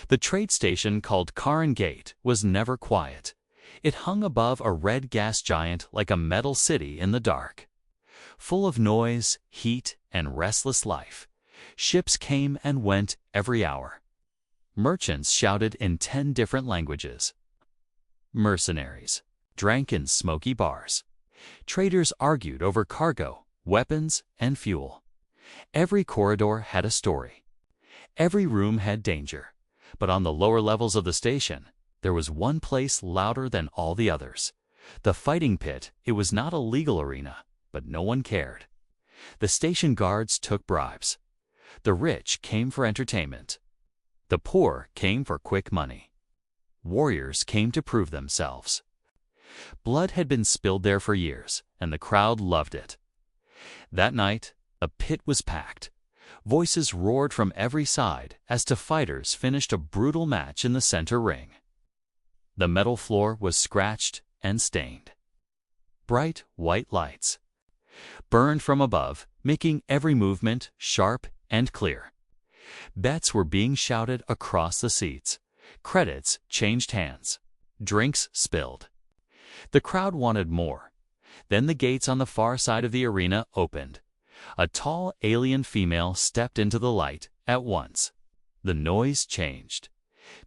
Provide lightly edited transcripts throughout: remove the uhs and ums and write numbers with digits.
The trade station called Cairn Gate was never quiet. It hung above a red gas giant like a metal city in the dark. Full of noise, heat, and restless life, ships came and went every hour. Merchants shouted in 10 different languages. Mercenaries drank in smoky bars. Traders argued over cargo, weapons, and fuel. Every corridor had a story. Every room had danger. But on the lower levels of the station, there was one place louder than all the others. The fighting pit. It was not a legal arena, but no one cared. The station guards took bribes. The rich came for entertainment. The poor came for quick money. Warriors came to prove themselves. Blood had been spilled there for years, and the crowd loved it. That night, a pit was packed. Voices roared from every side as two fighters finished a brutal match in the center ring. The metal floor was scratched and stained. Bright white lights burned from above, making every movement sharp and clear. Bets were being shouted across the seats. Credits changed hands. Drinks spilled. The crowd wanted more. Then the gates on the far side of the arena opened. A tall alien female stepped into the light at once. The noise changed.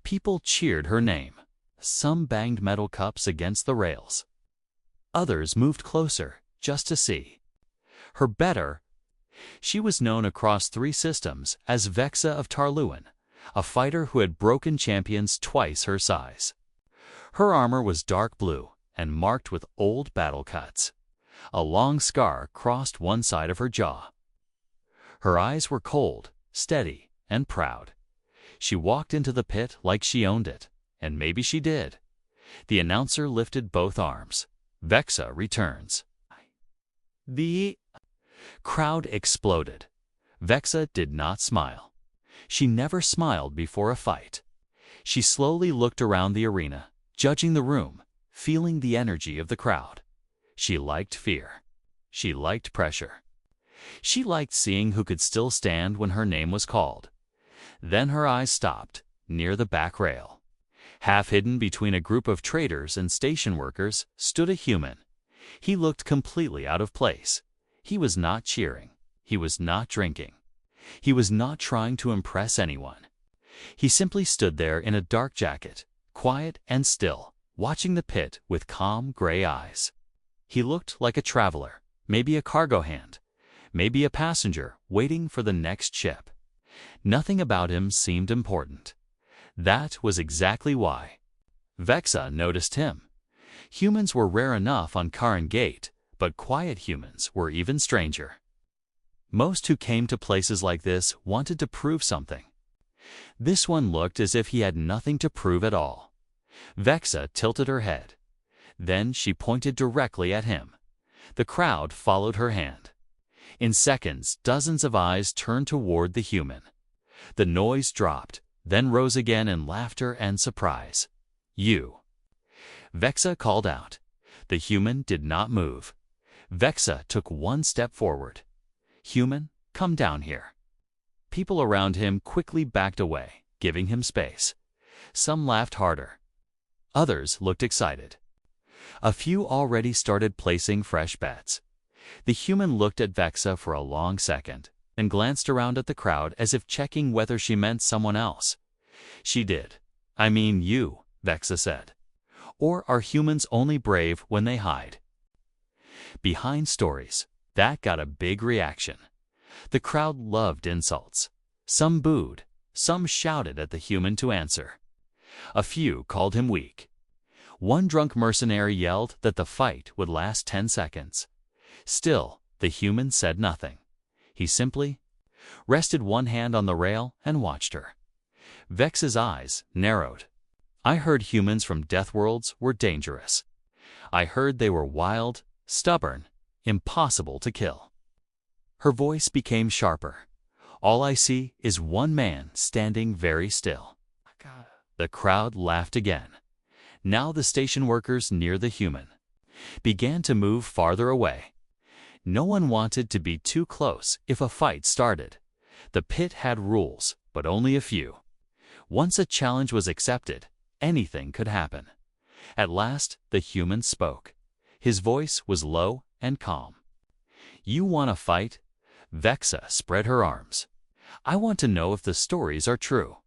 People cheered her name. Some banged metal cups against the rails. Others moved closer just to see. Her better. She was known across 3 systems as Vexa of Tarluin, a fighter who had broken champions twice her size. Her armor was dark blue and marked with old battle cuts. A long scar crossed one side of her jaw. Her eyes were cold, steady, and proud. She walked into the pit like she owned it, and maybe she did. The announcer lifted both arms. Vexa returns. The crowd exploded. Vexa did not smile. She never smiled before a fight. She slowly looked around the arena, judging the room, feeling the energy of the crowd. She liked fear. She liked pressure. She liked seeing who could still stand when her name was called. Then her eyes stopped, near the back rail. Half hidden between a group of traders and station workers stood a human. He looked completely out of place. He was not cheering. He was not drinking. He was not trying to impress anyone. He simply stood there in a dark jacket, quiet and still, watching the pit with calm gray eyes. He looked like a traveler, maybe a cargo hand, maybe a passenger waiting for the next ship. Nothing about him seemed important. That was exactly why. Vexa noticed him. Humans were rare enough on Cairn Gate, but quiet humans were even stranger. Most who came to places like this wanted to prove something. This one looked as if he had nothing to prove at all. Vexa tilted her head. Then she pointed directly at him. The crowd followed her hand. In seconds, dozens of eyes turned toward the human. The noise dropped, then rose again in laughter and surprise. "You." Vexa called out. The human did not move. Vexa took one step forward. "Human, come down here." People around him quickly backed away, giving him space. Some laughed harder. Others looked excited. A few already started placing fresh bets. The human looked at Vexa for a long second, and glanced around at the crowd as if checking whether she meant someone else. "She did. I mean you," Vexa said. "Or are humans only brave when they hide?" Behind stories, that got a big reaction. The crowd loved insults. Some booed, some shouted at the human to answer. A few called him weak. One drunk mercenary yelled that the fight would last 10 seconds. Still, the human said nothing. He simply rested one hand on the rail and watched her. Vex's eyes narrowed. "I heard humans from Death Worlds were dangerous. I heard they were wild, stubborn, impossible to kill." Her voice became sharper. "All I see is one man standing very still." The crowd laughed again. Now the station workers near the human began to move farther away. No one wanted to be too close if a fight started. The pit had rules, but only a few. Once a challenge was accepted, anything could happen. At last, the human spoke. His voice was low and calm. "You want to fight?" Vexa spread her arms. "I want to know if the stories are true."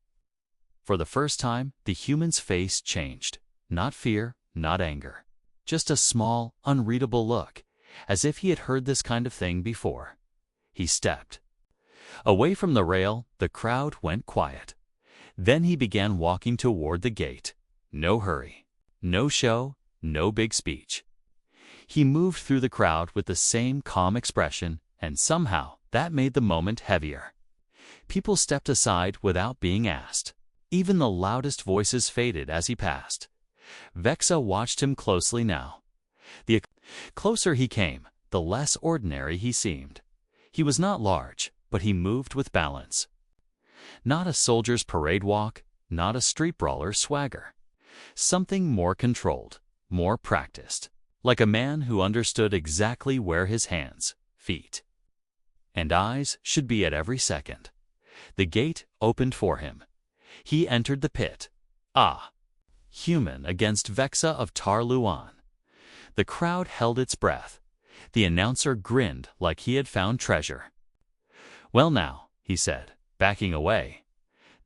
For the first time, the human's face changed. Not fear, not anger. Just a small, unreadable look, as if he had heard this kind of thing before. He stepped. Away from the rail, the crowd went quiet. Then he began walking toward the gate. No hurry, no show, no big speech. He moved through the crowd with the same calm expression, and somehow that made the moment heavier. People stepped aside without being asked. Even the loudest voices faded as he passed. Vexa watched him closely now. The closer he came, the less ordinary he seemed. He was not large, but he moved with balance. Not a soldier's parade walk, not a street brawler's swagger. Something more controlled, more practiced, like a man who understood exactly where his hands, feet, and eyes should be at every second. The gate opened for him. He entered the pit. Ah! Human against Vexa of Tar-Luan. The crowd held its breath. The announcer grinned like he had found treasure. "Well now," he said, backing away.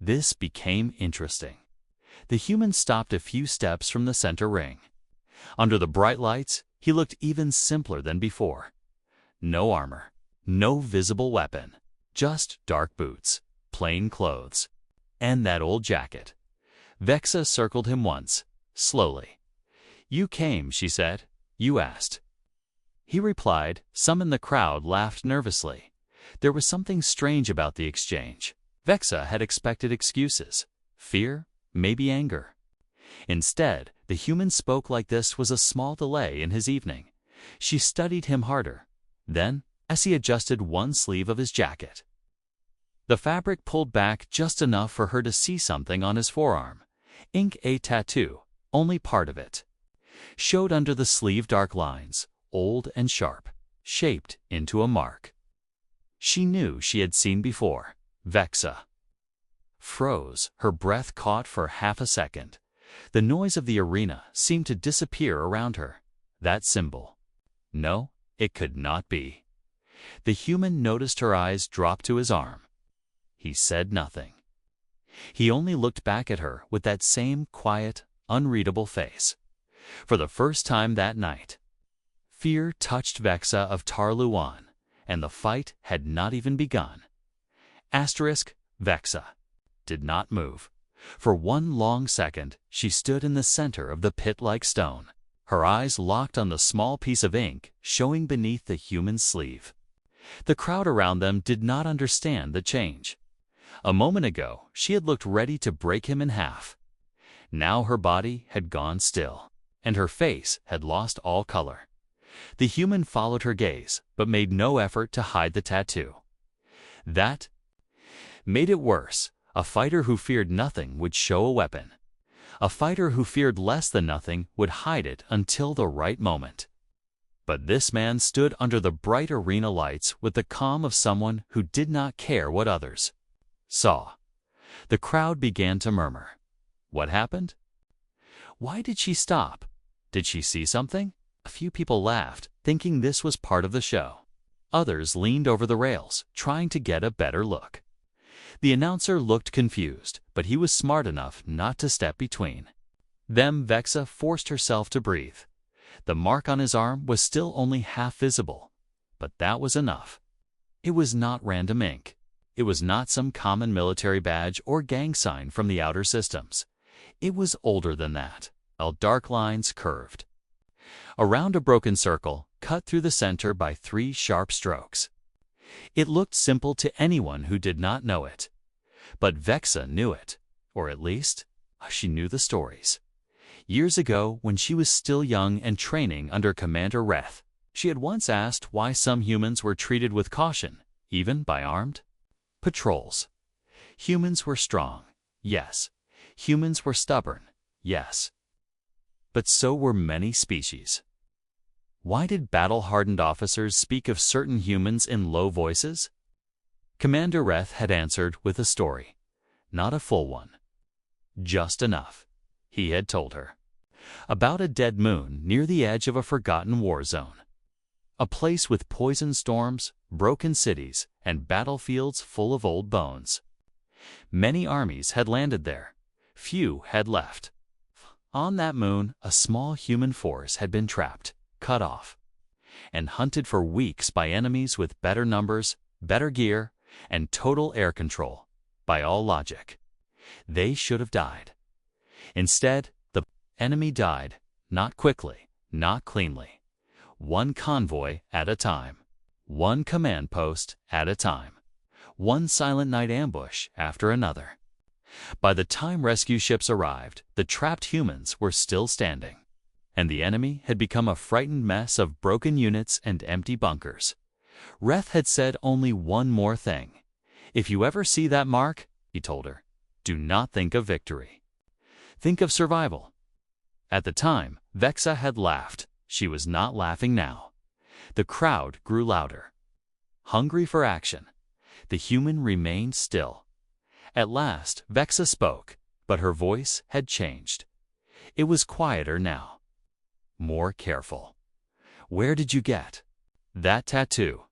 This became interesting. The human stopped a few steps from the center ring. Under the bright lights, he looked even simpler than before. No armor, no visible weapon, just dark boots, plain clothes, and that old jacket. Vexa circled him once, slowly. "You came," she said. "You asked." He replied. Some in the crowd laughed nervously. There was something strange about the exchange. Vexa had expected excuses. Fear, maybe anger. Instead, the human spoke like this was a small delay in his evening. She studied him harder. Then, as he adjusted one sleeve of his jacket, the fabric pulled back just enough for her to see something on his forearm. Ink a tattoo, only part of it. Showed under the sleeve dark lines, old and sharp, shaped into a mark. She knew she had seen before. Vexa froze, her breath caught for half a second. The noise of the arena seemed to disappear around her. That symbol. No, it could not be. The human noticed her eyes drop to his arm. He said nothing. He only looked back at her with that same quiet, unreadable face. For the first time that night, fear touched Vexa of Tar-Luan, and the fight had not even begun. Vexa did not move. For one long second, she stood in the center of the pit-like stone, her eyes locked on the small piece of ink showing beneath the human's sleeve. The crowd around them did not understand the change. A moment ago, she had looked ready to break him in half. Now her body had gone still, and her face had lost all color. The human followed her gaze, but made no effort to hide the tattoo. That made it worse. A fighter who feared nothing would show a weapon. A fighter who feared less than nothing would hide it until the right moment. But this man stood under the bright arena lights with the calm of someone who did not care what others saw. The crowd began to murmur. What happened? Why did she stop? Did she see something? A few people laughed, thinking this was part of the show. Others leaned over the rails, trying to get a better look. The announcer looked confused, but he was smart enough not to step between. Then Vexa forced herself to breathe. The mark on his arm was still only half visible, but that was enough. It was not random ink. It was not some common military badge or gang sign from the outer systems. It was older than that, while dark lines curved around a broken circle, cut through the center by 3 sharp strokes. It looked simple to anyone who did not know it. But Vexa knew it, or at least, she knew the stories. Years ago, when she was still young and training under Commander Reth, she had once asked why some humans were treated with caution, even by armed patrols. Humans were strong, yes. Humans were stubborn, yes. But so were many species. Why did battle-hardened officers speak of certain humans in low voices? Commander Reth had answered with a story. Not a full one, Just enough, he had told her. About a dead moon near the edge of a forgotten war zone. A place with poison storms, broken cities, and battlefields full of old bones. Many armies had landed there. Few had left. On that moon, a small human force had been trapped, cut off, and hunted for weeks by enemies with better numbers, better gear, and total air control. By all logic, they should have died. Instead, the enemy died, not quickly, not cleanly. One convoy at a time. One command post at a time. One silent night ambush after another. By the time rescue ships arrived, the trapped humans were still standing, and the enemy had become a frightened mess of broken units and empty bunkers. Reth had said only one more thing. "If you ever see that mark," he told her, "do not think of victory. Think of survival." At the time, Vexa had laughed. She was not laughing now. The crowd grew louder. Hungry for action, the human remained still. At last, Vexa spoke, but her voice had changed. It was quieter now. More careful. "Where did you get that tattoo?"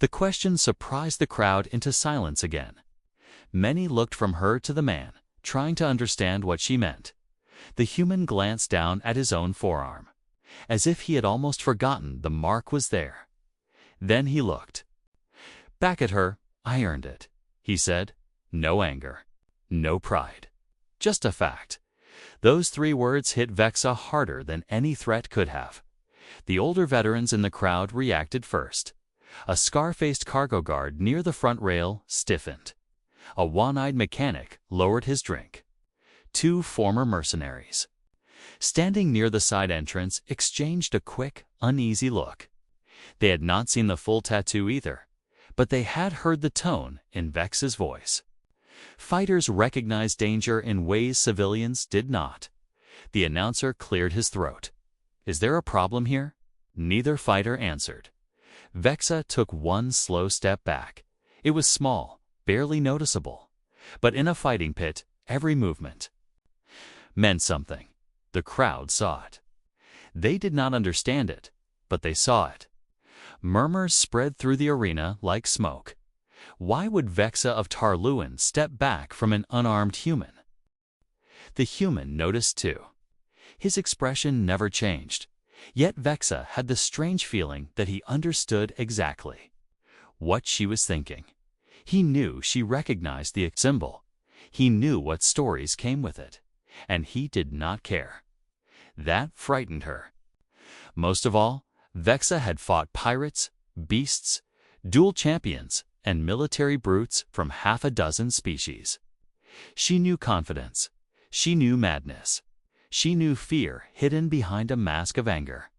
The question surprised the crowd into silence again. Many looked from her to the man, trying to understand what she meant. The human glanced down at his own forearm, as if he had almost forgotten the mark was there. Then he looked back at her. "I earned it," he said. No anger, no pride, just a fact. Those 3 words hit Vexa harder than any threat could have. The older veterans in the crowd reacted first. A scar-faced cargo guard near the front rail stiffened. A one-eyed mechanic lowered his drink. 2 former mercenaries, standing near the side entrance, exchanged a quick, uneasy look. They had not seen the full tattoo either, but they had heard the tone in Vexa's voice. Fighters recognized danger in ways civilians did not. The announcer cleared his throat. "Is there a problem here?" Neither fighter answered. Vexa took one slow step back. It was small, barely noticeable, but in a fighting pit, every movement meant something. The crowd saw it. They did not understand it, but they saw it. Murmurs spread through the arena like smoke. Why would Vexa of Tarluin step back from an unarmed human? The human noticed too. His expression never changed, yet Vexa had the strange feeling that he understood exactly what she was thinking. He knew she recognized the symbol. He knew what stories came with it, and he did not care. That frightened her. Most of all, Vexa had fought pirates, beasts, dual champions, and military brutes from half a dozen species. She knew confidence. She knew madness. She knew fear hidden behind a mask of anger.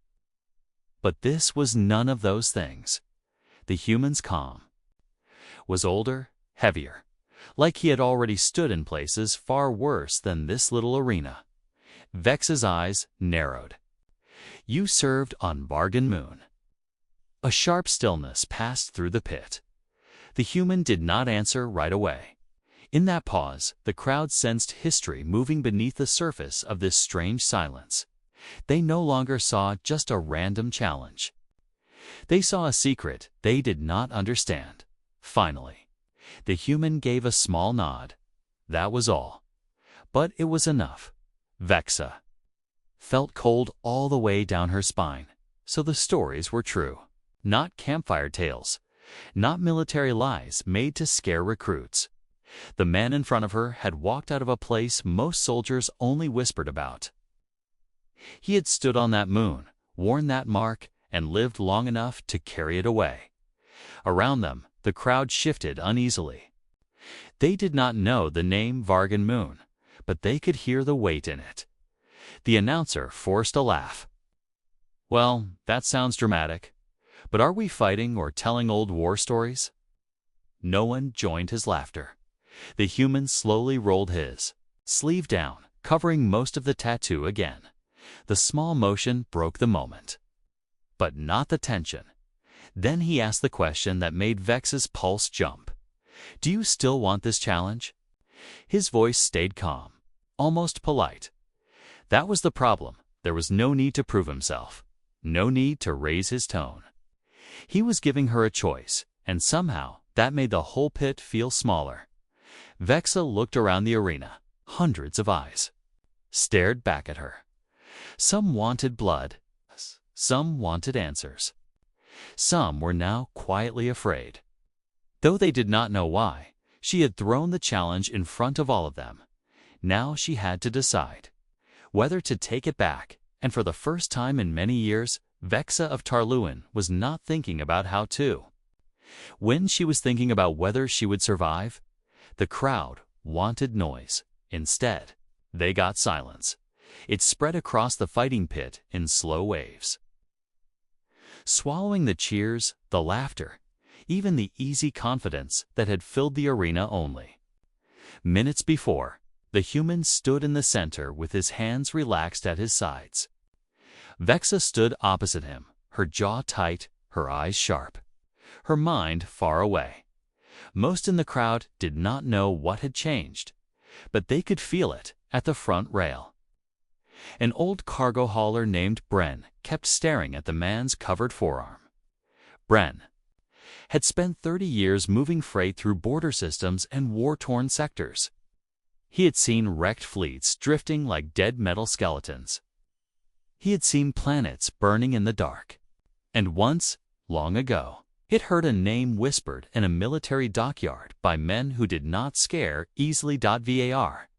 But this was none of those things. The human's calm was older, heavier, like he had already stood in places far worse than this little arena. Vexa's eyes narrowed. "You served on Bargain Moon." A sharp stillness passed through the pit. The human did not answer right away. In that pause, the crowd sensed history moving beneath the surface of this strange silence. They no longer saw just a random challenge. They saw a secret they did not understand. Finally, the human gave a small nod. That was all. But it was enough. Vexa felt cold all the way down her spine. So the stories were true. Not campfire tales. Not military lies made to scare recruits. The man in front of her had walked out of a place most soldiers only whispered about. He had stood on that moon, worn that mark, and lived long enough to carry it away. Around them, the crowd shifted uneasily. They did not know the name Vargan Moon, but they could hear the weight in it. The announcer forced a laugh. "Well, that sounds dramatic. But are we fighting or telling old war stories?" No one joined his laughter. The human slowly rolled his sleeve down, covering most of the tattoo again. The small motion broke the moment, but not the tension. Then he asked the question that made Vex's pulse jump. "Do you still want this challenge?" His voice stayed calm. almost polite. That was the problem. There was no need to prove himself, no need to raise his tone. He was giving her a choice, and somehow that made the whole pit feel smaller. Vexa looked around the arena. Hundreds of eyes stared back at her. Some wanted blood, some wanted answers. Some were now quietly afraid. Though they did not know why, she had thrown the challenge in front of all of them. Now she had to decide whether to take it back, and for the first time in many years, Vexa of Tarluin was not thinking about how to. When she was thinking about whether she would survive, the crowd wanted noise. Instead, they got silence. It spread across the fighting pit in slow waves. Swallowing the cheers, the laughter, even the easy confidence that had filled the arena only. Minutes before, the human stood in the center with his hands relaxed at his sides. Vexa stood opposite him, her jaw tight, her eyes sharp, her mind far away. Most in the crowd did not know what had changed, but they could feel it at the front rail. An old cargo hauler named Bren kept staring at the man's covered forearm. Bren had spent 30 years moving freight through border systems and war-torn sectors. He had seen wrecked fleets drifting like dead metal skeletons. He had seen planets burning in the dark. And once, long ago, he had heard a name whispered in a military dockyard by men who did not scare easily. Var.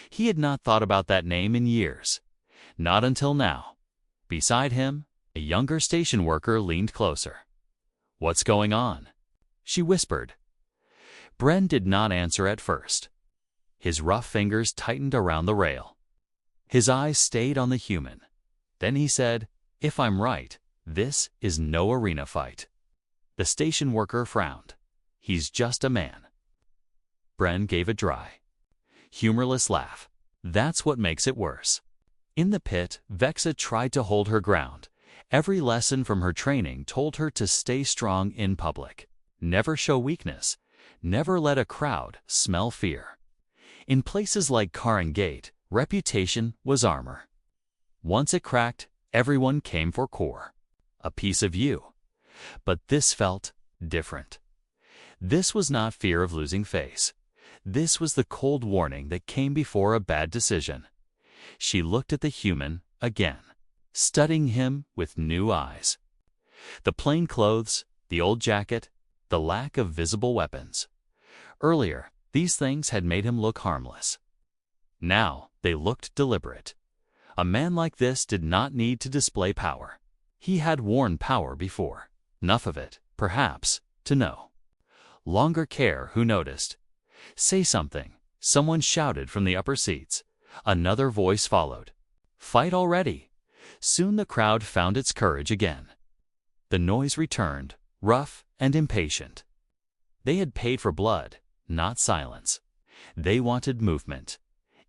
He had not thought about that name in years. Not until now. Beside him, a younger station worker leaned closer. "What's going on?" she whispered. Bren did not answer at first. His rough fingers tightened around the rail. His eyes stayed on the human. Then he said, "If I'm right, this is no arena fight." The station worker frowned. "He's just a man." Bren gave a dry, humorless laugh. "That's what makes it worse." In the pit, Vexa tried to hold her ground. Every lesson from her training told her to stay strong in public. Never show weakness. Never let a crowd smell fear. In places like Karen Gate, reputation was armor. Once it cracked, everyone came for core. A piece of you. But this felt different. This was not fear of losing face. This was the cold warning that came before a bad decision. She looked at the human again, studying him with new eyes. The plain clothes, the old jacket, the lack of visible weapons. Earlier, these things had made him look harmless. Now, they looked deliberate. A man like this did not need to display power. He had worn power before. Enough of it, perhaps, to know. Longer care who noticed. "Say something," someone shouted from the upper seats. Another voice followed. "Fight already." Soon the crowd found its courage again. The noise returned, rough and impatient. They had paid for blood, not silence. They wanted movement,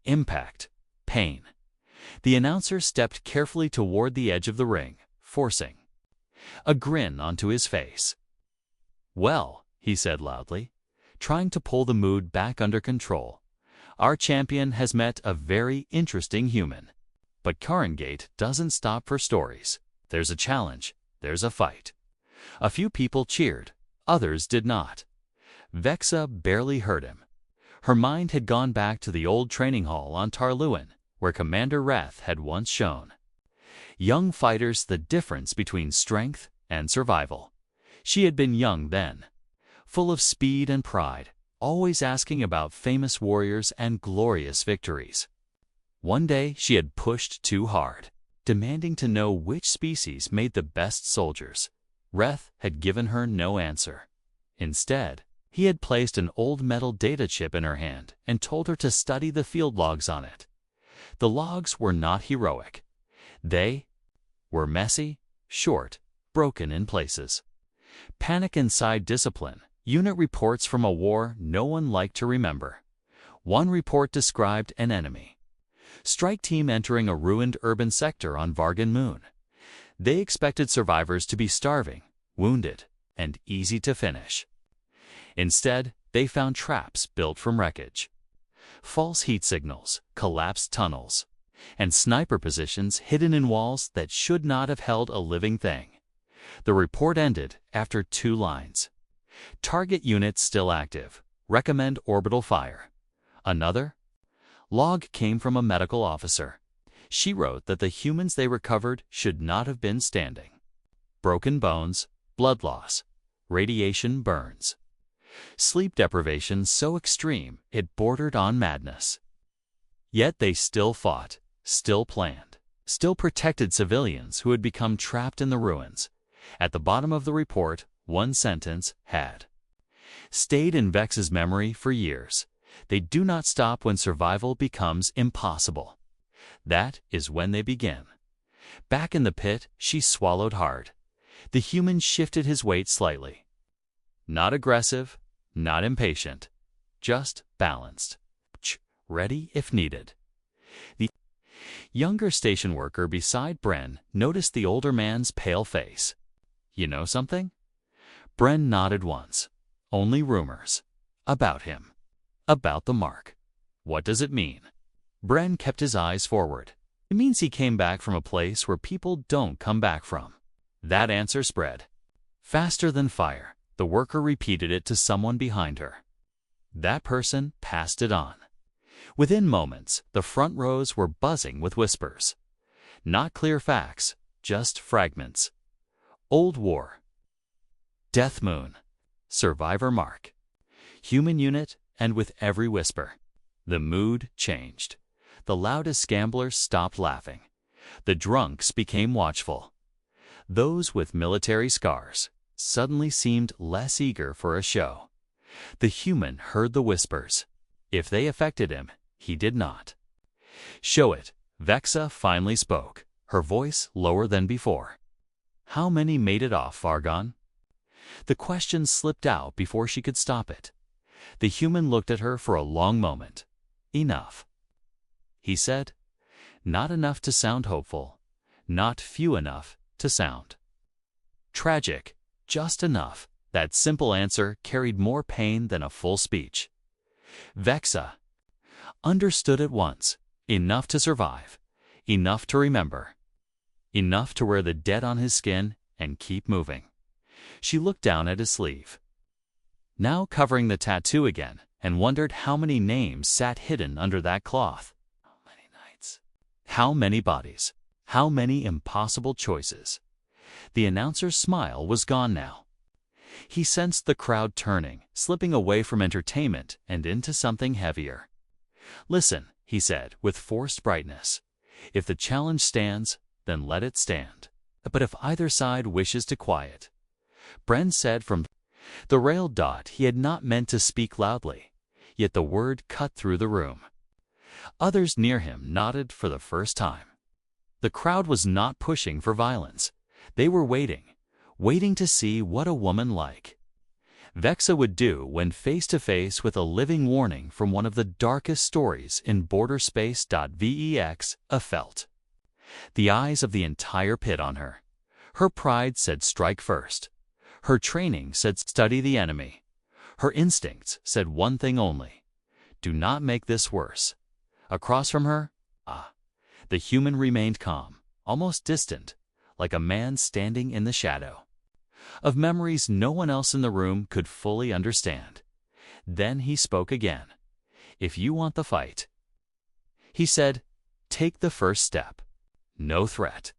impact, pain. The announcer stepped carefully toward the edge of the ring, forcing a grin onto his face. "Well," he said loudly, trying to pull the mood back under control, "our champion has met a very interesting human. But Karen Gate doesn't stop for stories. There's a challenge. There's a fight." A few people cheered. Others did not. Vexa barely heard him. Her mind had gone back to the old training hall on Tarluin, where Commander Reth had once shown young fighters the difference between strength and survival. She had been young then, full of speed and pride, always asking about famous warriors and glorious victories. One day she had pushed too hard, demanding to know which species made the best soldiers. Reth had given her no answer. Instead, he had placed an old metal data chip in her hand and told her to study the field logs on it. The logs were not heroic. They were messy, short, broken in places. Panic inside discipline, unit reports from a war no one liked to remember. One report described an enemy strike team entering a ruined urban sector on Vargan Moon. They expected survivors to be starving, wounded, and easy to finish. Instead, they found traps built from wreckage. false heat signals, collapsed tunnels, and sniper positions hidden in walls that should not have held a living thing. The report ended after 2 lines. Target unit still active. Recommend orbital fire. Another log came from a medical officer. She wrote that the humans they recovered should not have been standing. Broken bones, blood loss, radiation burns. Sleep deprivation so extreme it bordered on madness. Yet they still fought, still planned, still protected civilians who had become trapped in the ruins. At the bottom of the report, one sentence had stayed in Vex's memory for years. They do not stop when survival becomes impossible. That is when they begin. Back in the pit, she swallowed hard. The human shifted his weight slightly. Not aggressive, not impatient, just balanced, ready if needed. The younger station worker beside Bren noticed the older man's pale face. You know something? Bren nodded once. Only rumors. About him. About the mark. What does it mean? Bren kept his eyes forward. It means he came back from a place where people don't come back from. That answer spread. Faster than fire, the worker repeated it to someone behind her. That person passed it on. Within moments, the front rows were buzzing with whispers. Not clear facts, just fragments. Old War. Death Moon. Survivor Mark. Human unit, and with every whisper, the mood changed. The loudest gamblers stopped laughing. The drunks became watchful. Those with military scars suddenly seemed less eager for a show. The human heard the whispers. If they affected him, he did not. Show it. Vexa finally spoke, her voice lower than before. How many made it off, Vargon? The question slipped out before she could stop it. The human looked at her for a long moment. Enough. He said, not enough to sound hopeful, not few enough to sound tragic, just enough. That simple answer carried more pain than a full speech. Vexa understood at once. Enough to survive, enough to remember, enough to wear the dead on his skin and keep moving. She looked down at his sleeve, now covering the tattoo again, and wondered how many names sat hidden under that cloth. How many nights? How many bodies? How many impossible choices? The announcer's smile was gone now. He sensed the crowd turning, slipping away from entertainment and into something heavier. Listen, he said with forced brightness. If the challenge stands, then let it stand. But if either side wishes to quiet. Bren said from the rail dot he had not meant to speak loudly, yet the word cut through the room. Others near him nodded for the first time. The crowd was not pushing for violence. They were waiting to see what a woman like Vexa would do when face to face with a living warning from one of the darkest stories in borderspace.vex felt. The eyes of the entire pit on her. Her pride said strike first. Her training said study the enemy. Her instincts said one thing only. Do not make this worse. Across from her, the human remained calm, almost distant, like a man standing in the shadow. Of memories no one else in the room could fully understand. Then he spoke again. If you want the fight, he said, take the first step. No threat,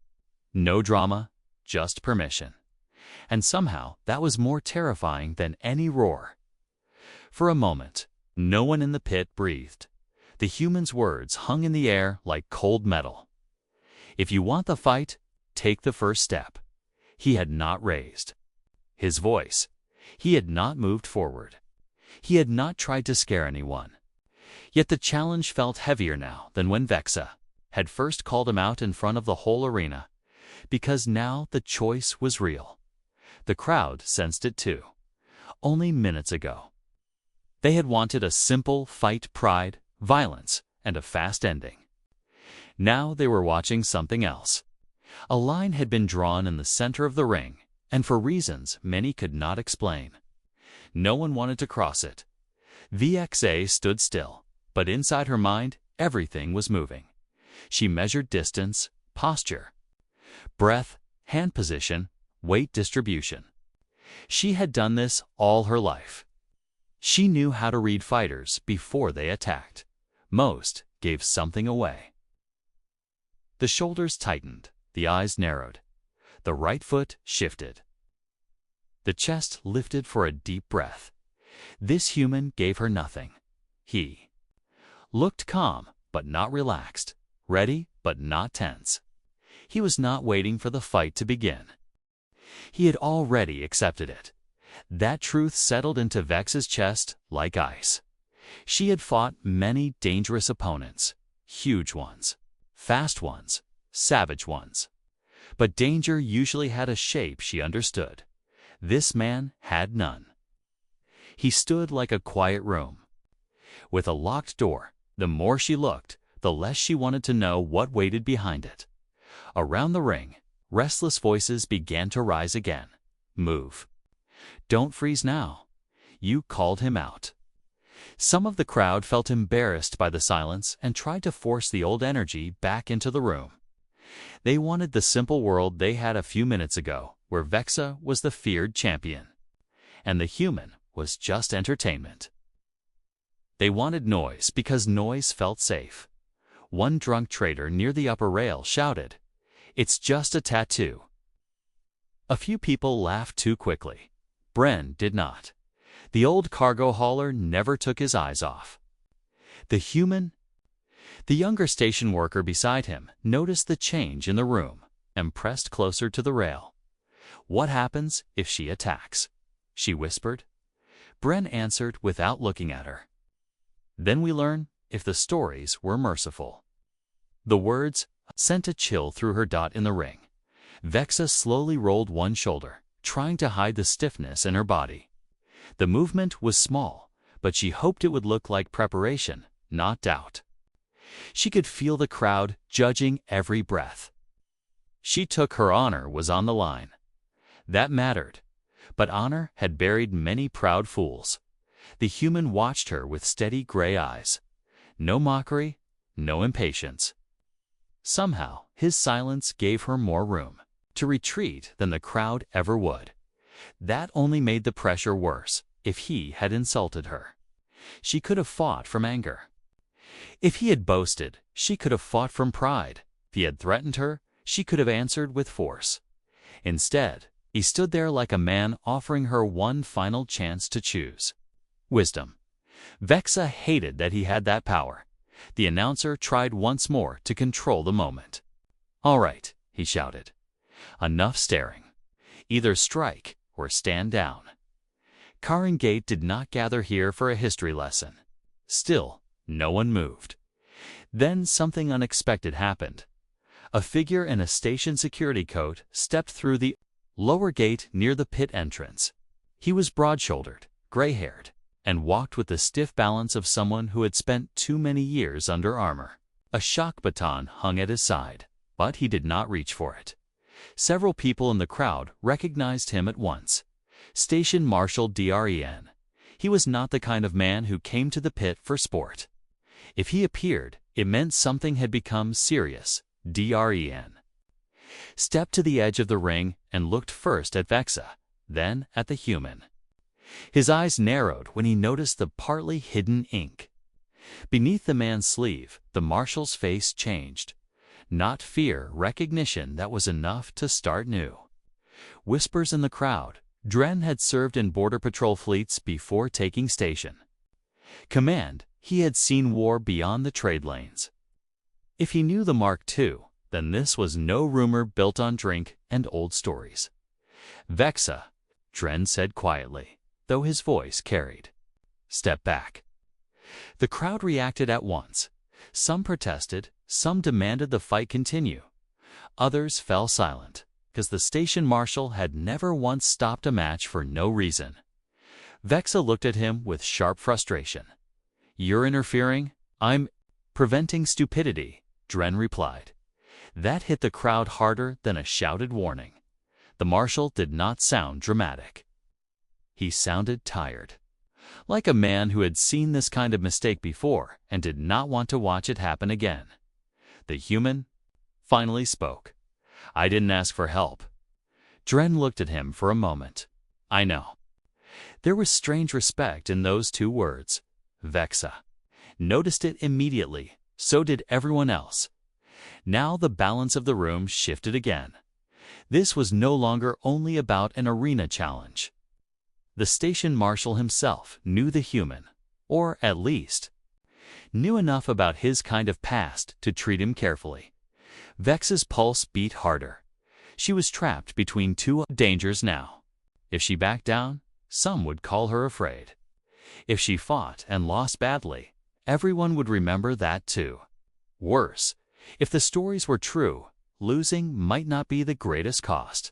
no drama, just permission. And somehow that was more terrifying than any roar. For a moment, no one in the pit breathed. The human's words hung in the air like cold metal. If you want the fight, take the first step. He had not raised his voice. He had not moved forward. He had not tried to scare anyone. Yet the challenge felt heavier now than when Vexa had first called him out in front of the whole arena, because now the choice was real. The crowd sensed it too. Only minutes ago, they had wanted a simple fight, pride, violence, and a fast ending. Now they were watching something else. A line had been drawn in the center of the ring, and for reasons many could not explain. No one wanted to cross it. VXA stood still, But inside her mind, everything was moving. She measured distance, posture, breath, hand position, weight distribution. She had done this all her life. She knew how to read fighters before they attacked. Most gave something away. The shoulders tightened, the eyes narrowed. The right foot shifted. The chest lifted for a deep breath. This human gave her nothing. He looked calm, but not relaxed, ready, but not tense. He was not waiting for the fight to begin. He had already accepted it. That truth settled into Vexa's chest like ice. She had fought many dangerous opponents, huge ones, fast ones, savage ones. But danger usually had a shape she understood. This man had none. He stood like a quiet room. With a locked door, the more she looked, the less she wanted to know what waited behind it. Around the ring, restless voices began to rise again. Move. Don't freeze now. You called him out. Some of the crowd felt embarrassed by the silence and tried to force the old energy back into the room. They wanted the simple world they had a few minutes ago, where Vexa was the feared champion, and the human was just entertainment. They wanted noise because noise felt safe. One drunk trader near the upper rail shouted, "It's just a tattoo." A few people laughed too quickly. Bren did not. The old cargo hauler never took his eyes off. The younger station worker beside him noticed the change in the room and pressed closer to the rail. "What happens if she attacks?" she whispered. Bren answered without looking at her. "Then we learn if the stories were merciful." The words sent a chill through her. In the ring, Vexa slowly rolled one shoulder, trying to hide the stiffness in her body. The movement was small, but she hoped it would look like preparation, not doubt. She could feel the crowd judging every breath. She took her honor was on the line. That mattered, but honor had buried many proud fools. The human watched her with steady gray eyes. No mockery, no impatience. Somehow, his silence gave her more room to retreat than the crowd ever would. That only made the pressure worse. If he had insulted her, she could have fought from anger. If he had boasted, she could have fought from pride. If he had threatened her, she could have answered with force. Instead, he stood there like a man offering her one final chance to choose. Wisdom. Vexa hated that he had that power. The announcer tried once more to control the moment. "All right," he shouted. "Enough staring. Either strike or stand down." Karen Gate did not gather here for a history lesson. Still, no one moved. Then something unexpected happened. A figure in a station security coat stepped through the lower gate near the pit entrance. He was broad-shouldered, gray-haired, and walked with the stiff balance of someone who had spent too many years under armor. A shock baton hung at his side, but he did not reach for it. Several people in the crowd recognized him at once. Station Marshal Dren. He was not the kind of man who came to the pit for sport. If he appeared, it meant something had become serious. Dren stepped to the edge of the ring and looked first at Vexa, then at the human. His eyes narrowed when he noticed the partly hidden ink. Beneath the man's sleeve, the marshal's face changed. Not fear, recognition that was enough to start new. Whispers in the crowd. Dren had served in border patrol fleets before taking station. Command. He had seen war beyond the trade lanes. If he knew the Mark II, then this was no rumor built on drink and old stories. "Vexa," Dren said quietly, though his voice carried. "Step back." The crowd reacted at once. Some protested, some demanded the fight continue. Others fell silent, because the station marshal had never once stopped a match for no reason. Vexa looked at him with sharp frustration. "You're interfering? I'm preventing stupidity," Dren replied. That hit the crowd harder than a shouted warning. The marshal did not sound dramatic. He sounded tired. like a man who had seen this kind of mistake before and did not want to watch it happen again. The human finally spoke. "I didn't ask for help." Dren looked at him for a moment. "I know." There was strange respect in those two words. Vexa noticed it immediately. So did everyone else. Now the balance of the room shifted again. This was no longer only about an arena challenge. The station marshal himself knew the human, or at least knew enough about his kind of past to treat him carefully. Vexa's pulse beat harder. She was trapped between two dangers now. If she backed down, some would call her afraid. If she fought and lost badly, everyone would remember that too. Worse, if the stories were true, losing might not be the greatest cost.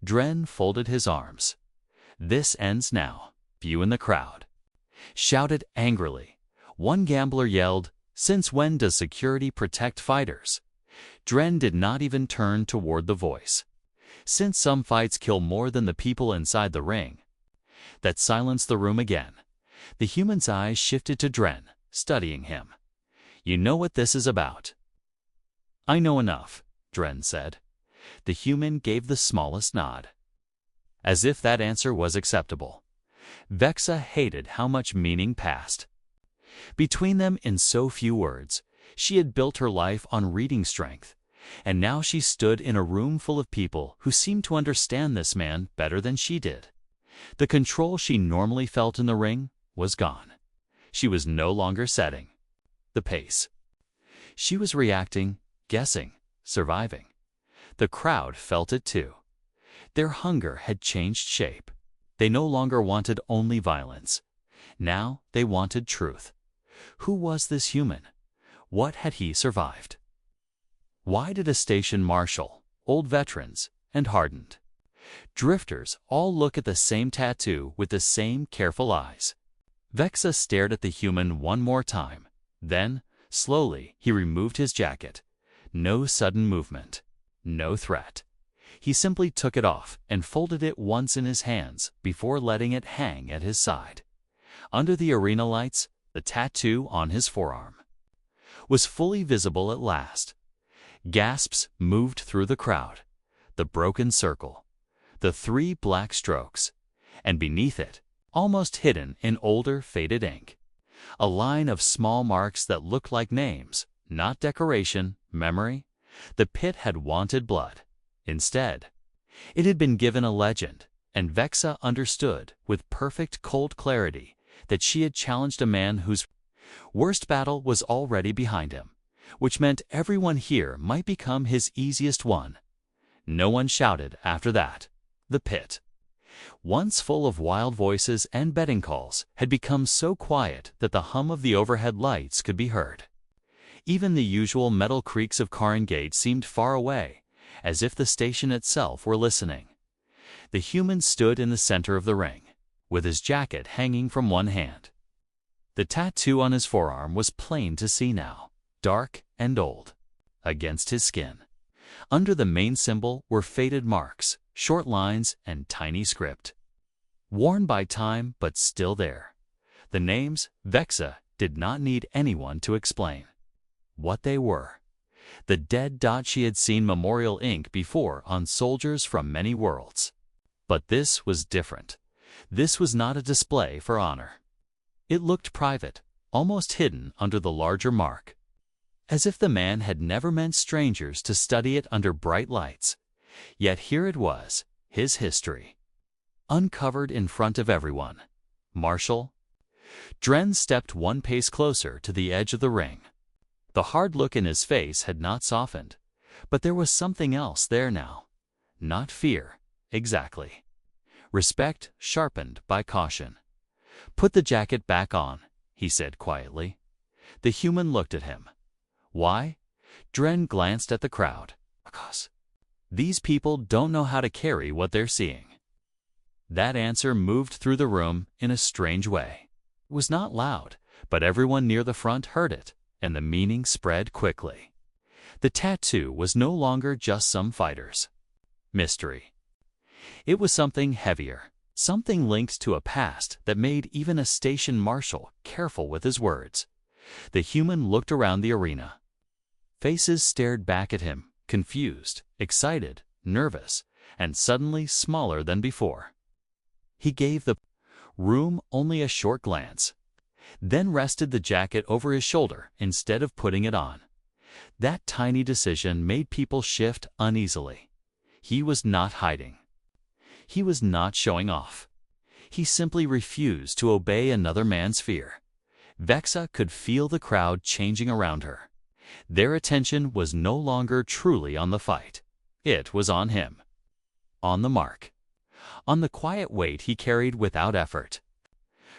Dren folded his arms. "This ends now." Few in the crowd shouted angrily. One gambler yelled, "Since when does security protect fighters?" Dren did not even turn toward the voice. "Since some fights kill more than the people inside the ring." That silenced the room again. The human's eyes shifted to Dren, studying him. "You know what this is about?" "I know enough," Dren said. The human gave the smallest nod. As if that answer was acceptable. Vexa hated how much meaning passed between them in so few words. She had built her life on reading strength, and now she stood in a room full of people who seemed to understand this man better than she did. The control she normally felt in the ring was gone. She was no longer setting the pace. She was reacting, guessing, surviving. The crowd felt it too. Their hunger had changed shape. They no longer wanted only violence. Now they wanted truth. Who was this human? What had he survived? Why did a station marshal, old veterans, and hardened drifters all look at the same tattoo with the same careful eyes? Vexa stared at the human one more time. Then, slowly, he removed his jacket. No sudden movement. No threat. He simply took it off and folded it once in his hands before letting it hang at his side. Under the arena lights, the tattoo on his forearm was fully visible at last. Gasps moved through the crowd. The broken circle. The 3 black strokes. And beneath it, almost hidden in older, faded ink, a line of small marks that looked like names, not decoration, memory. The pit had wanted blood. Instead, it had been given a legend, and Vexa understood with perfect cold clarity that she had challenged a man whose worst battle was already behind him, which meant everyone here might become his easiest one. No one shouted after that. The pit, once full of wild voices and betting calls, had become so quiet that the hum of the overhead lights could be heard. Even the usual metal creaks of Cairn Gate seemed far away, as if the station itself were listening. The human stood in the center of the ring, with his jacket hanging from one hand. The tattoo on his forearm was plain to see now, dark and old, against his skin. Under the main symbol were faded marks, short lines, and tiny script. Worn by time, but still there. The names, Vexa, did not need anyone to explain what they were. The dead dot she had seen memorial ink before on soldiers from many worlds. But this was different. This was not a display for honor. It looked private, almost hidden under the larger mark. As if the man had never meant strangers to study it under bright lights. Yet here it was, his history, uncovered in front of everyone. Marshal? Dren stepped one pace closer to the edge of the ring. The hard look in his face had not softened, but there was something else there now. Not fear, exactly. Respect sharpened by caution. "Put the jacket back on," he said quietly. The human looked at him. "Why?" Dren glanced at the crowd. "Because these people don't know how to carry what they're seeing." That answer moved through the room in a strange way. It was not loud, but everyone near the front heard it, and the meaning spread quickly. The tattoo was no longer just some fighter's mystery. It was something heavier, Something linked to a past that made even a station marshal careful with his words. The human looked around the arena. Faces stared back at him, confused, excited, nervous, and suddenly smaller than before. He gave the room only a short glance, then rested the jacket over his shoulder instead of putting it on. That tiny decision made people shift uneasily. He was not hiding. He was not showing off. He simply refused to obey another man's fear. Vexa could feel the crowd changing around her. Their attention was no longer truly on the fight. It was on him. On the mark. On the quiet weight he carried without effort.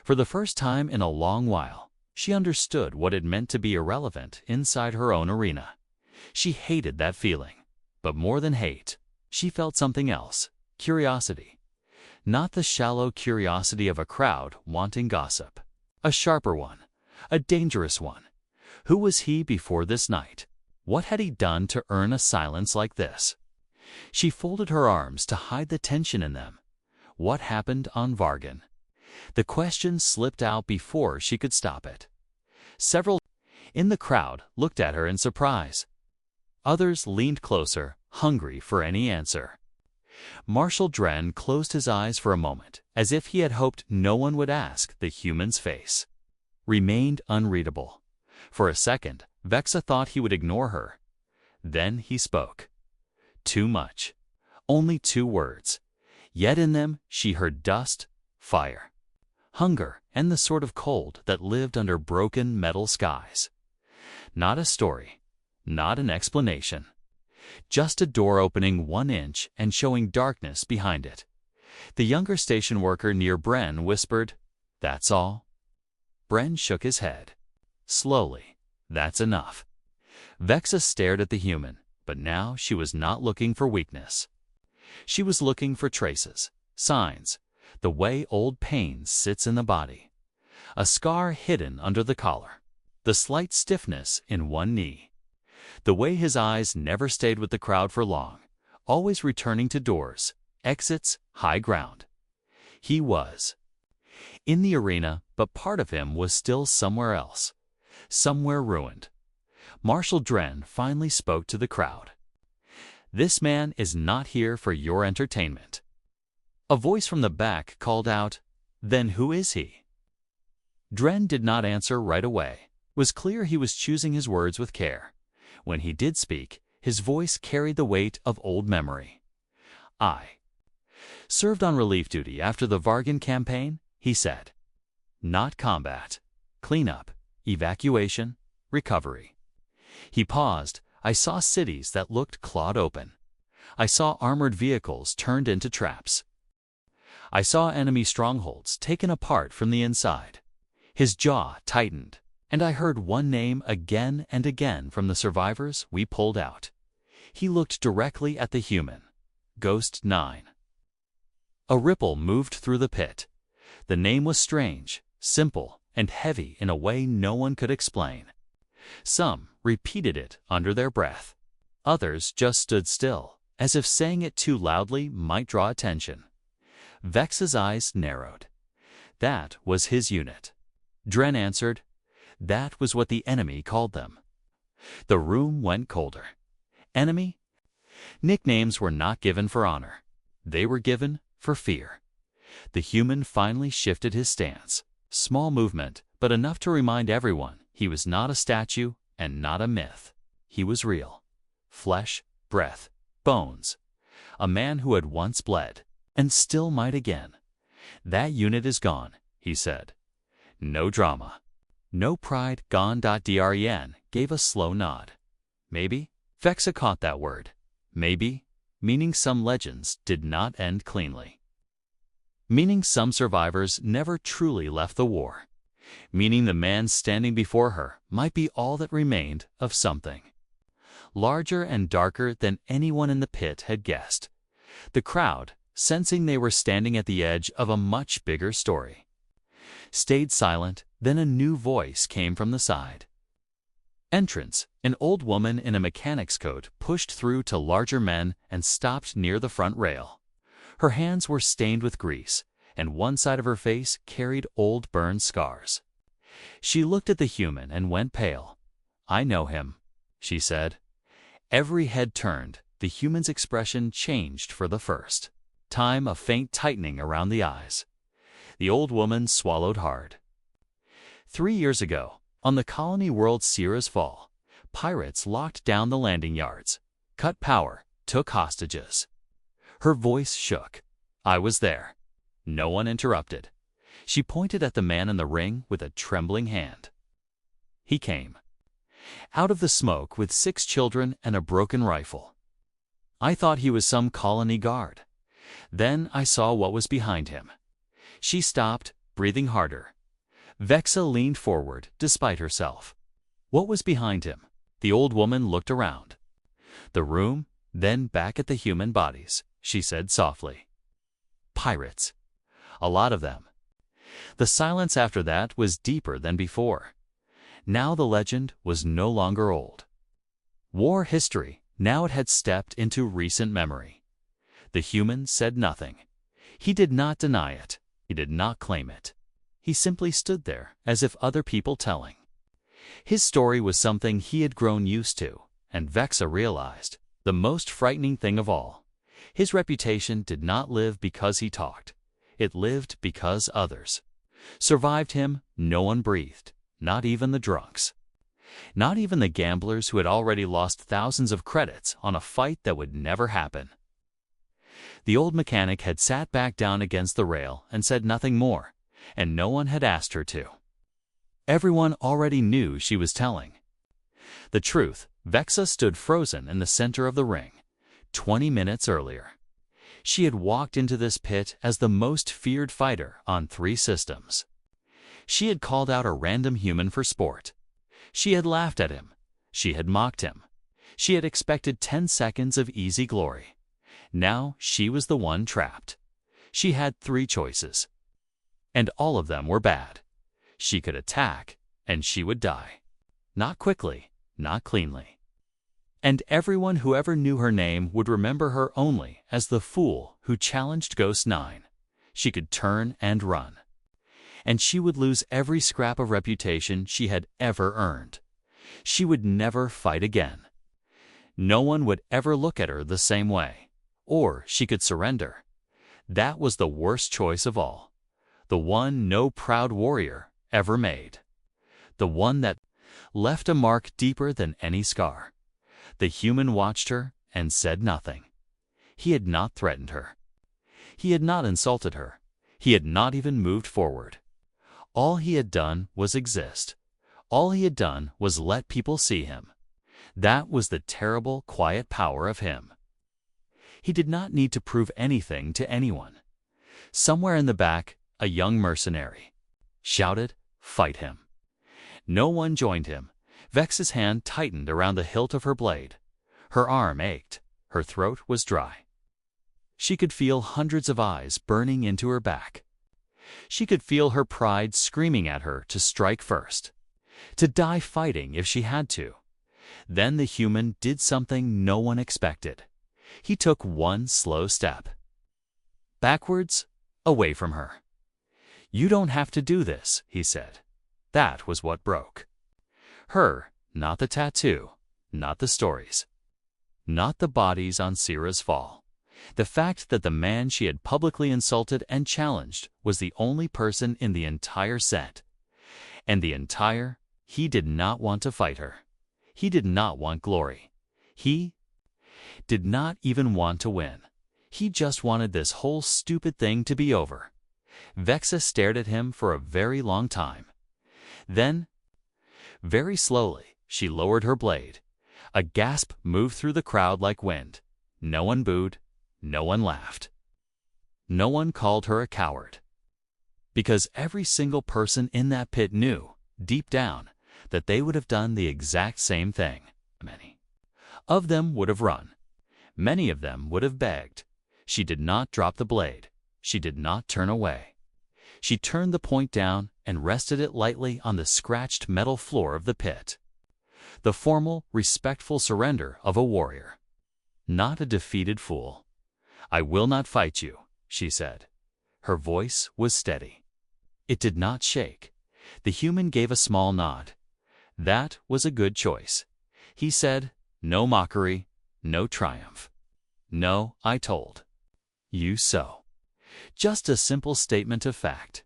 For the first time in a long while, she understood what it meant to be irrelevant inside her own arena. She hated that feeling. But more than hate, she felt something else. Curiosity. Not the shallow curiosity of a crowd wanting gossip. A sharper one. A dangerous one. Who was he before this night? What had he done to earn a silence like this? She folded her arms to hide the tension in them. What happened on Vargan? The question slipped out before she could stop it. Several in the crowd looked at her in surprise. Others leaned closer, hungry for any answer. Marshal Dren closed his eyes for a moment, as if he had hoped no one would ask. The human's face remained unreadable. For a second, Vexa thought he would ignore her. Then he spoke. Too much. Only 2 words. Yet in them she heard dust, fire, hunger, and the sort of cold that lived under broken metal skies. Not a story. Not an explanation. Just a door opening 1 inch and showing darkness behind it. The younger station worker near Bren whispered, "That's all?" Bren shook his head. Slowly. "That's enough." Vexa stared at the human, but now she was not looking for weakness. She was looking for traces, signs, the way old pain sits in the body. A scar hidden under the collar. The slight stiffness in one knee. The way his eyes never stayed with the crowd for long, always returning to doors, exits, high ground. He was in the arena, but part of him was still somewhere else, somewhere ruined. Marshal Dren finally spoke to the crowd. "This man is not here for your entertainment." A voice from the back called out, "Then who is he?" Dren did not answer right away. It was clear he was choosing his words with care. When he did speak, his voice carried the weight of old memory. "I served on relief duty after the Vargan campaign," he said. "Not combat. Cleanup, evacuation, recovery." He paused. "I saw cities that looked clawed open. I saw armored vehicles turned into traps. I saw enemy strongholds taken apart from the inside." His jaw tightened, and I heard one name again and again from the survivors we pulled out. He looked directly at the human. Ghost 9. A ripple moved through the pit. The name was strange, simple, and heavy in a way no one could explain. Some repeated it under their breath. Others just stood still, as if saying it too loudly might draw attention. Vex's eyes narrowed. That was his unit. Dren answered. That was what the enemy called them. The room went colder. Enemy? Nicknames were not given for honor. They were given for fear. The human finally shifted his stance. Small movement, but enough to remind everyone he was not a statue and not a myth. He was real. Flesh, breath, bones. A man who had once bled, and still might again. "That unit is gone," he said. No drama. No pride. Gone. Dren gave a slow nod. Maybe. Vexa caught that word. Maybe. Meaning some legends did not end cleanly. Meaning some survivors never truly left the war. Meaning the man standing before her might be all that remained of something. Larger and darker than anyone in the pit had guessed. The crowd, sensing they were standing at the edge of a much bigger story, stayed silent. Then a new voice came from the side. Entrance. An old woman in a mechanic's coat pushed through to larger men and stopped near the front rail. Her hands were stained with grease, and one side of her face carried old burned scars. She looked at the human and went pale. "I know him," she said. Every head turned. The human's expression changed for the first time, a faint tightening around the eyes. The old woman swallowed hard. 3 years ago, on the Colony World Sierra's Fall, pirates locked down the landing yards, cut power, took hostages. Her voice shook. I was there. No one interrupted. She pointed at the man in the ring with a trembling hand. He came out of the smoke with 6 children and a broken rifle. I thought he was some colony guard. Then I saw what was behind him. She stopped, breathing harder. Vexa leaned forward, despite herself. What was behind him? The old woman looked around the room, then back at the human bodies. She said softly, "Pirates. A lot of them." The silence after that was deeper than before. Now the legend was no longer old. War history, now it had stepped into recent memory. The human said nothing. He did not deny it. He did not claim it. He simply stood there, as if other people telling. His story was something he had grown used to, and Vexa realized, the most frightening thing of all, his reputation did not live because he talked. It lived because others survived him. No one breathed, not even the drunks. Not even the gamblers who had already lost thousands of credits on a fight that would never happen. The old mechanic had sat back down against the rail and said nothing more, and no one had asked her to. Everyone already knew she was telling the truth. Vexa stood frozen in the center of the ring. 20 minutes earlier, she had walked into this pit as the most feared fighter on 3 systems. She had called out a random human for sport. She had laughed at him. She had mocked him. She had expected 10 seconds of easy glory. Now she was the one trapped. She had 3 choices, and all of them were bad. She could attack, and she would die. Not quickly, not cleanly. And everyone who ever knew her name would remember her only as the fool who challenged Ghost 9. She could turn and run. And she would lose every scrap of reputation she had ever earned. She would never fight again. No one would ever look at her the same way. Or she could surrender. That was the worst choice of all. The one no proud warrior ever made. The one that left a mark deeper than any scar. The human watched her and said nothing. He had not threatened her. He had not insulted her. He had not even moved forward. All he had done was exist. All he had done was let people see him. That was the terrible, quiet power of him. He did not need to prove anything to anyone. Somewhere in the back, a young mercenary shouted, "Fight him." No one joined him. Vex's hand tightened around the hilt of her blade. Her arm ached. Her throat was dry. She could feel hundreds of eyes burning into her back. She could feel her pride screaming at her to strike first, to die fighting if she had to. Then the human did something no one expected. He took one slow step backwards, away from her. "You don't have to do this," he said. That was what broke her, not the tattoo, not the stories, not the bodies on Sierra's Fall. The fact that the man she had publicly insulted and challenged was the only person in the entire set. And he did not want to fight her. He did not want glory. He did not even want to win. He just wanted this whole stupid thing to be over. Vexa stared at him for a very long time. Then, very slowly, she lowered her blade. A gasp moved through the crowd like wind. No one booed. No one laughed. No one called her a coward. Because every single person in that pit knew, deep down, that they would have done the exact same thing. Many of them would have run. Many of them would have begged. She did not drop the blade. She did not turn away. She turned the point down and rested it lightly on the scratched metal floor of the pit. The formal, respectful surrender of a warrior. Not a defeated fool. "I will not fight you," she said. Her voice was steady. It did not shake. The human gave a small nod. That was a good choice. He said, "No mockery, no triumph. No, I told you so." Just a simple statement of fact.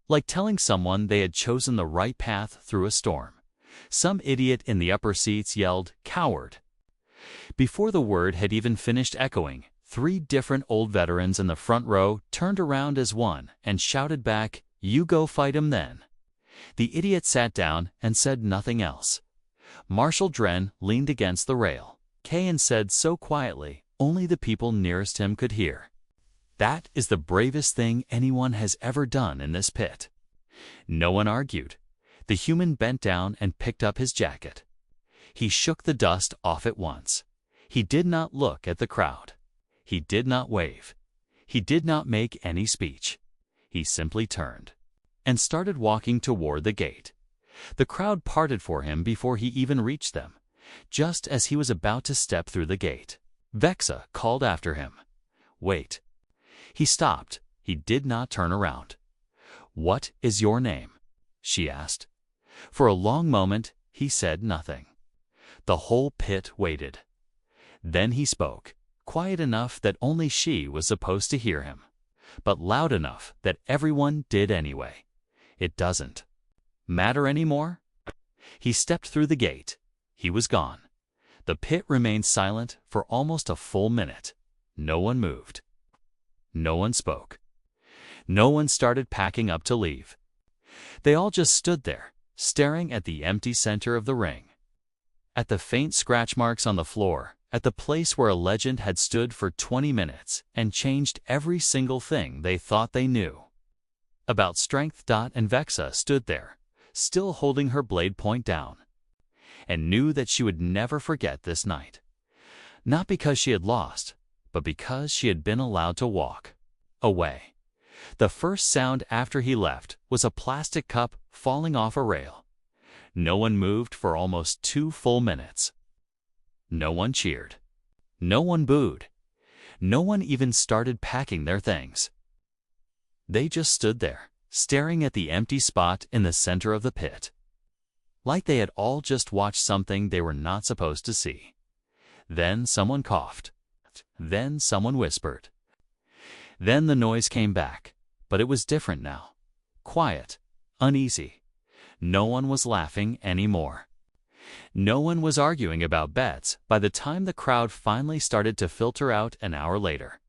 Like telling someone they had chosen the right path through a storm. Some idiot in the upper seats yelled, "Coward!" Before the word had even finished echoing, 3 different old veterans in the front row turned around as one and shouted back, "You go fight him then." The idiot sat down and said nothing else. Marshal Dren leaned against the rail. Kayan said so quietly, only the people nearest him could hear, "That is the bravest thing anyone has ever done in this pit." No one argued. The human bent down and picked up his jacket. He shook the dust off at once. He did not look at the crowd. He did not wave. He did not make any speech. He simply turned and started walking toward the gate. The crowd parted for him before he even reached them. Just as he was about to step through the gate, Vexa called after him, "Wait." He stopped. He did not turn around. "What is your name?" she asked. For a long moment, he said nothing. The whole pit waited. Then he spoke, quiet enough that only she was supposed to hear him, but loud enough that everyone did anyway. "It doesn't matter anymore?" He stepped through the gate. He was gone. The pit remained silent for almost a full minute. No one moved. No one spoke. No one started packing up to leave. They all just stood there, staring at the empty center of the ring, at the faint scratch marks on the floor, at the place where a legend had stood for 20 minutes and changed every single thing they thought they knew about strength. And Vexa stood there, still holding her blade point down, and knew that she would never forget this night. Not because she had lost, but because she had been allowed to walk away. The first sound after he left was a plastic cup falling off a rail. No one moved for almost 2 full minutes. No one cheered. No one booed. No one even started packing their things. They just stood there, staring at the empty spot in the center of the pit, like they had all just watched something they were not supposed to see. Then someone coughed. Then someone whispered. Then the noise came back, but it was different now. Quiet, uneasy. No one was laughing anymore. No one was arguing about bets by the time the crowd finally started to filter out an hour later.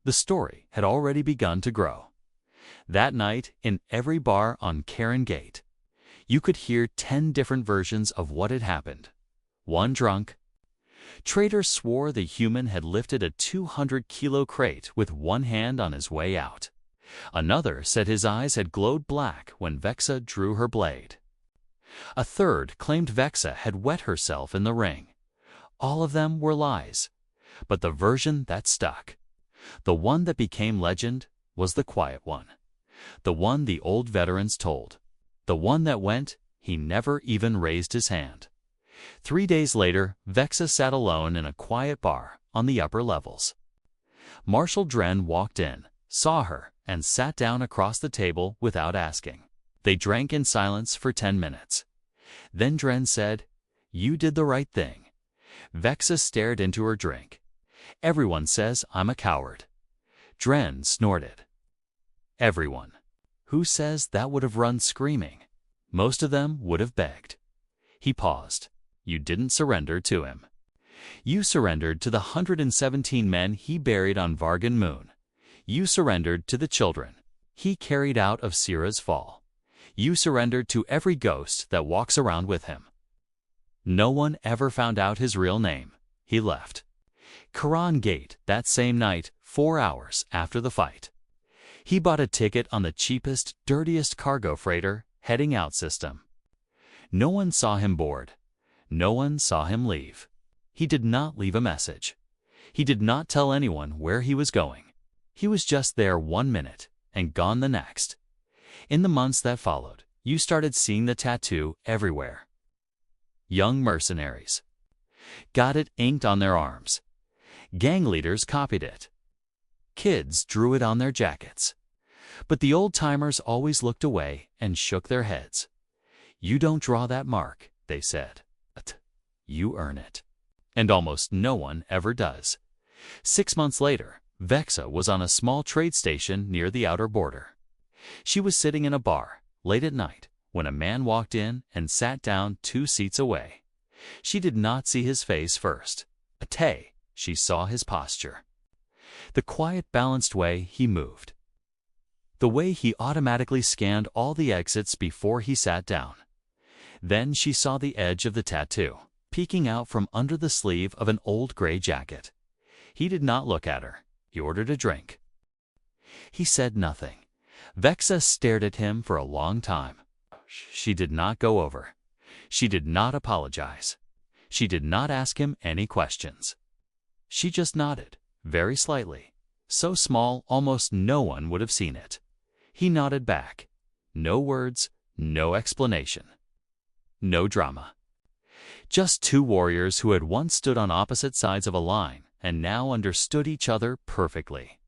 The story had already begun to grow. That night, in every bar on Karen Gate, you could hear 10 different versions of what had happened. One drunk trader swore the human had lifted a 200-kilo crate with one hand on his way out. Another said his eyes had glowed black when Vexa drew her blade. A third claimed Vexa had wet herself in the ring. All of them were lies. But the version that stuck, the one that became legend, was the quiet one. The one the old veterans told. The one that went, he never even raised his hand. 3 days later, Vexa sat alone in a quiet bar on the upper levels. Marshal Dren walked in, saw her, and sat down across the table without asking. They drank in silence for 10 minutes. Then Dren said, "You did the right thing." Vexa stared into her drink. "Everyone says I'm a coward." Dren snorted. "Everyone. Who says that would have run screaming? Most of them would have begged." He paused. "You didn't surrender to him. You surrendered to the 117 men he buried on Vargan Moon. You surrendered to the children he carried out of Syrah's fall. You surrendered to every ghost that walks around with him. No one ever found out his real name. He left Karan Gate that same night, 4 hours after the fight. He bought a ticket on the cheapest, dirtiest cargo freighter heading out system. No one saw him board. No one saw him leave. He did not leave a message. He did not tell anyone where he was going. He was just there 1 minute and gone the next. In the months that followed, you started seeing the tattoo everywhere. Young mercenaries got it inked on their arms. Gang leaders copied it. Kids drew it on their jackets. But the old-timers always looked away and shook their heads. "You don't draw that mark," they said. "You earn it." And almost no one ever does. 6 months later, Vexa was on a small trade station near the outer border. She was sitting in a bar, late at night, when a man walked in and sat down 2 seats away. She did not see his face first. She saw his posture. The quiet, balanced way he moved. The way he automatically scanned all the exits before he sat down. Then she saw the edge of the tattoo, peeking out from under the sleeve of an old gray jacket. He did not look at her. He ordered a drink. He said nothing. Vexa stared at him for a long time. She did not go over. She did not apologize. She did not ask him any questions. She just nodded, very slightly, so small almost no one would have seen it. He nodded back. No words, no explanation. No drama. Just 2 warriors who had once stood on opposite sides of a line and now understood each other perfectly.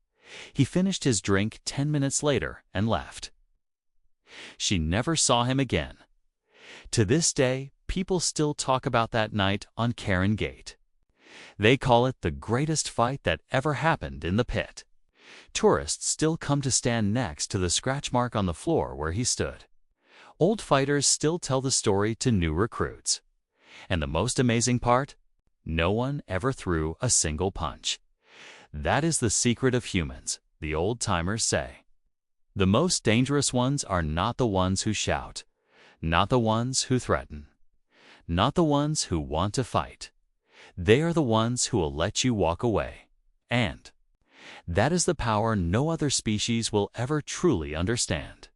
He finished his drink 10 minutes later and left. She never saw him again. To this day, people still talk about that night on Karen Gate. They call it the greatest fight that ever happened in the pit. Tourists still come to stand next to the scratch mark on the floor where he stood. Old fighters still tell the story to new recruits. And the most amazing part? No one ever threw a single punch. That is the secret of humans, the old-timers say. The most dangerous ones are not the ones who shout, not the ones who threaten, not the ones who want to fight. They are the ones who will let you walk away. And that is the power no other species will ever truly understand.